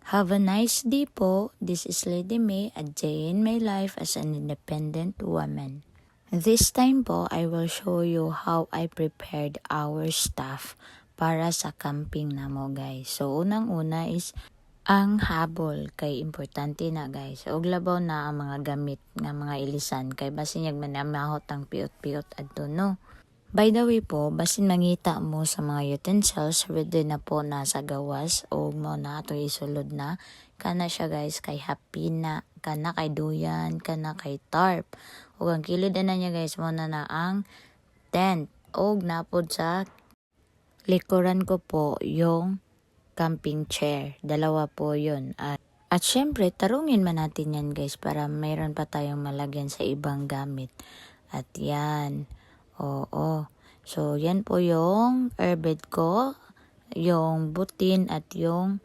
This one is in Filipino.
Have a nice day po. This is Lady May, a day in my life as an independent woman. This time po, I will show you how I prepared our stuff para sa camping namo guys. So, unang-una is ang habol kay importante na guys. Og labaw na ang mga gamit nga mga ilisan kay basin yag manamahot ang piot-piot adto no. By the way po, basin mangita mo sa mga utensils, ready na po na sa gawas o mo na ito isulod na. Kana siya guys kay hapina, kana kay duyan, kana kay tarp. O ang kilid na niya guys mo na ang tent. O napod sa likuran ko po yung camping chair. Dalawa po yun. At syempre, tarungin man natin yan guys para mayroon pa tayong malagyan sa ibang gamit. At yan. Oo. So, yan po yung airbed ko, yung butin at yung